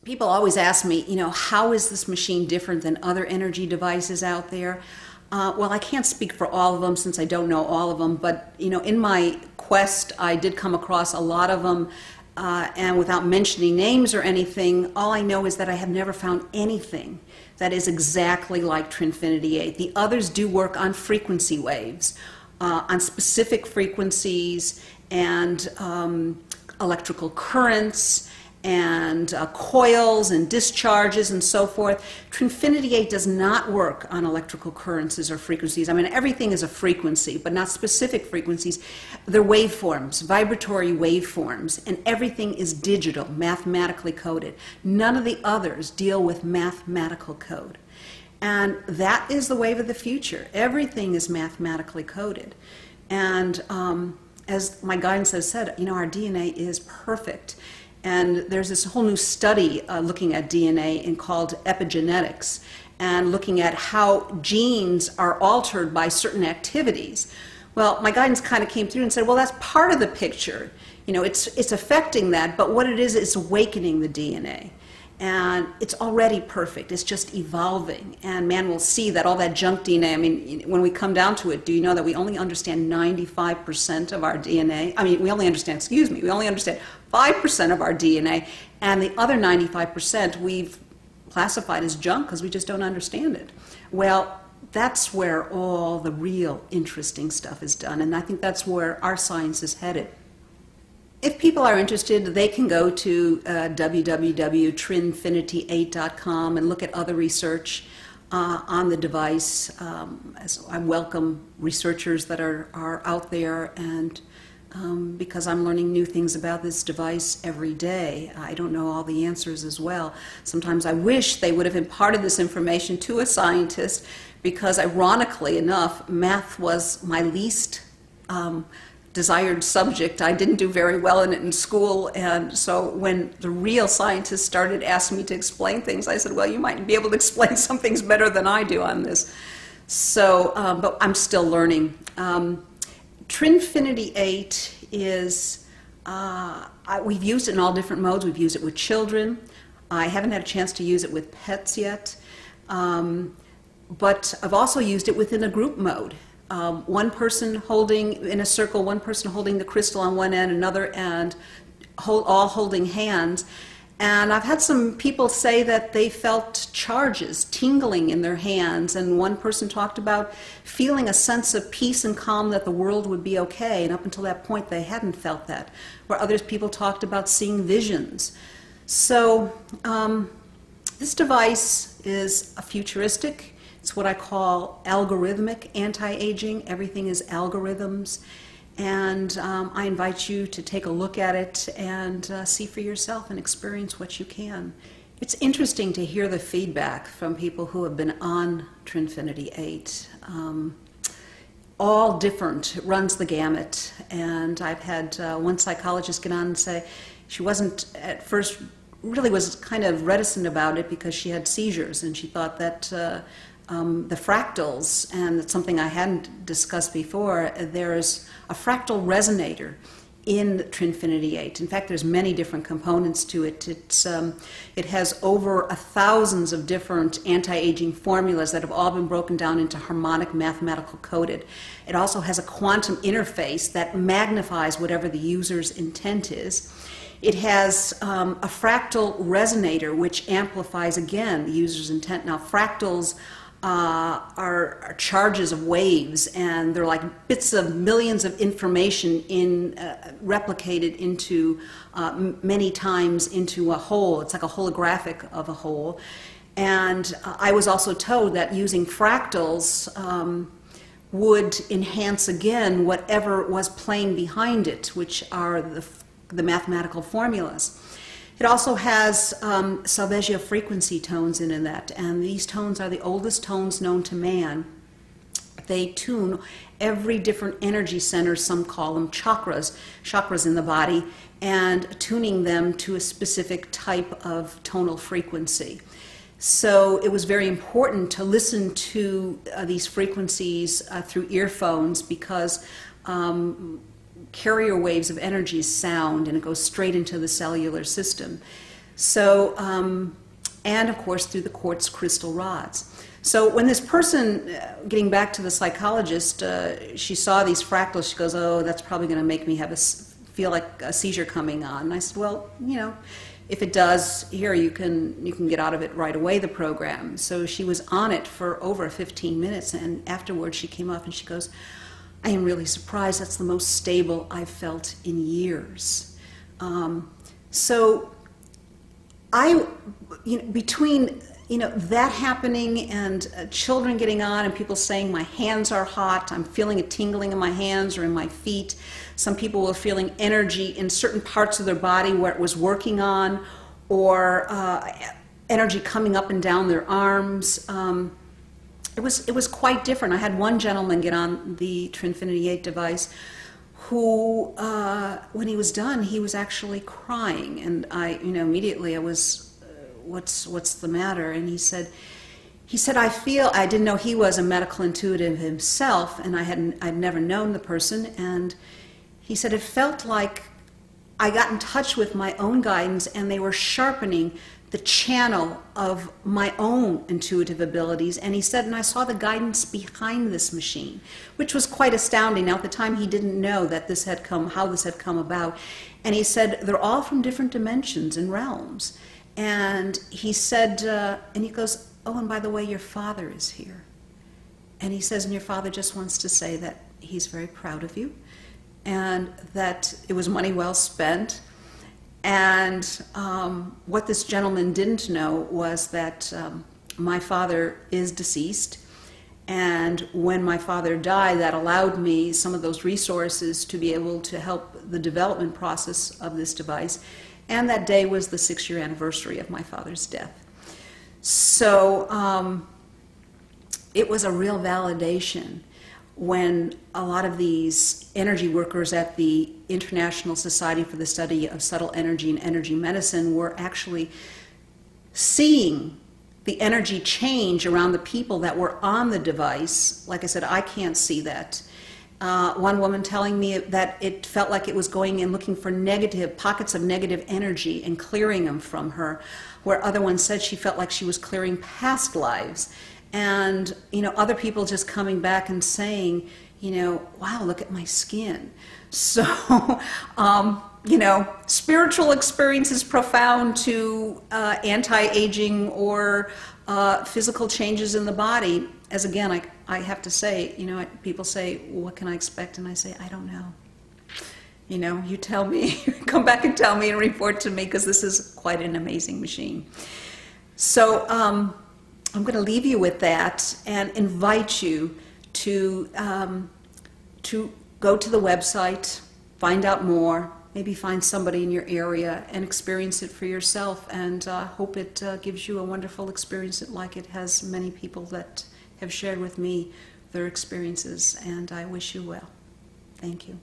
People always ask me, how is this machine different than other energy devices out there? Well, I can't speak for all of them since I don't know all of them, but in my quest, I did come across a lot of them, and without mentioning names or anything, all I know is that I have never found anything that is exactly like Trinfinity 8. The others do work on frequency waves, on specific frequencies and electrical currents and coils and discharges and so forth. Trinfinity 8 does not work on electrical currents or frequencies. I mean, everything is a frequency, but not specific frequencies. They're waveforms, vibratory waveforms, and everything is digital, mathematically coded. None of the others deal with mathematical code. And that is the wave of the future. Everything is mathematically coded. And as my guidance has said, our DNA is perfect. And there's this whole new study looking at DNA and called epigenetics, and looking at how genes are altered by certain activities. Well, my guidance kind of came through and said, well, that's part of the picture. It's affecting that, but what it is, it's awakening the DNA. And it's already perfect. It's just evolving. And man will see that all that junk DNA, I mean, when we come down to it, do you know that we only understand 95% of our DNA? I mean, we only understand 5% of our DNA, and the other 95% we've classified as junk because we just don't understand it. Well, that's where all the real interesting stuff is done, and I think that's where our science is headed. If people are interested, they can go to www.trinfinity8.com and look at other research on the device. As I welcome researchers that are out there, and because I'm learning new things about this device every day. I don't know all the answers as well. Sometimes I wish they would have imparted this information to a scientist, because ironically enough, math was my least desired subject. I didn't do very well in it in school, and so when the real scientists started asking me to explain things, I said, well, you might be able to explain some things better than I do on this. So, but I'm still learning. Trinfinity 8 is, we've used it in all different modes. We've used it with children. I haven't had a chance to use it with pets yet, but I've also used it within a group mode. One person holding in a circle, one person holding the crystal on one end, another end, all holding hands. And I've had some people say that they felt charges tingling in their hands, and one person talked about feeling a sense of peace and calm, that the world would be okay, and up until that point they hadn't felt that. Where other people talked about seeing visions. So this device is a futuristic. It's what I call algorithmic anti-aging. Everything is algorithms. And I invite you to take a look at it and see for yourself and experience what you can. It's interesting to hear the feedback from people who have been on Trinfinity 8. All different, it runs the gamut. And I've had one psychologist get on and say she wasn't, at first, really was kind of reticent about it because she had seizures, and she thought that the fractals, and it's something I hadn't discussed before, there's a fractal resonator in Trinfinity 8. In fact, there's many different components to it. It has over thousands of different anti-aging formulas that have all been broken down into harmonic mathematical coded. It also has a quantum interface that magnifies whatever the user's intent is. It has a fractal resonator which amplifies, again, the user's intent. Now, fractals are charges of waves, and they're like bits of millions of information replicated into many times into a whole. It's like a holographic of a whole. And I was also told that using fractals would enhance again whatever was playing behind it, which are the mathematical formulas. It also has salveggio frequency tones in that, and these tones are the oldest tones known to man. They tune every different energy center, some call them chakras in the body, and tuning them to a specific type of tonal frequency. So it was very important to listen to these frequencies through earphones, because carrier waves of energy is sound, and it goes straight into the cellular system. So, and of course through the quartz crystal rods. So when this person, getting back to the psychologist, she saw these fractals, she goes, oh, that's probably going to make me have feel like a seizure coming on. And I said, well, you know, if it does, here you can get out of it right away, the program. So she was on it for over 15 minutes, and afterwards she came up and she goes, I am really surprised. That's the most stable I've felt in years. So between that happening and children getting on and people saying my hands are hot, I'm feeling a tingling in my hands or in my feet. Some people were feeling energy in certain parts of their body where it was working on, or energy coming up and down their arms. It was quite different. I had one gentleman get on the Trinfinity 8 device who, when he was done, he was actually crying, and immediately I was, what's the matter? And he said, I didn't know he was a medical intuitive himself, and I'd never known the person, and he said it felt like I got in touch with my own guidance, and they were sharpening the channel of my own intuitive abilities. And he said, and I saw the guidance behind this machine, which was quite astounding. Now, at the time, he didn't know that how this had come about. And he said, they're all from different dimensions and realms. And he said, and he goes, oh, and by the way, your father is here. And he says, and your father just wants to say that he's very proud of you, and that it was money well spent. And what this gentleman didn't know was that my father is deceased, and when my father died, that allowed me some of those resources to be able to help the development process of this device. And that day was the 6-year anniversary of my father's death. So it was a real validation when a lot of these energy workers at the International Society for the Study of Subtle Energy and Energy Medicine were actually seeing the energy change around the people that were on the device. Like I said, I can't see that. One woman telling me that it felt like it was going and looking for pockets of negative energy and clearing them from her, where other ones said she felt like she was clearing past lives. And, other people just coming back and saying, wow, look at my skin. So, spiritual experiences profound to anti-aging or physical changes in the body. As again, I have to say, people say, well, what can I expect? And I say, I don't know. You tell me, come back and tell me and report to me, because this is quite an amazing machine. So, I'm going to leave you with that and invite you to go to the website, find out more, maybe find somebody in your area and experience it for yourself, and hope it gives you a wonderful experience like it has many people that have shared with me their experiences, and I wish you well. Thank you.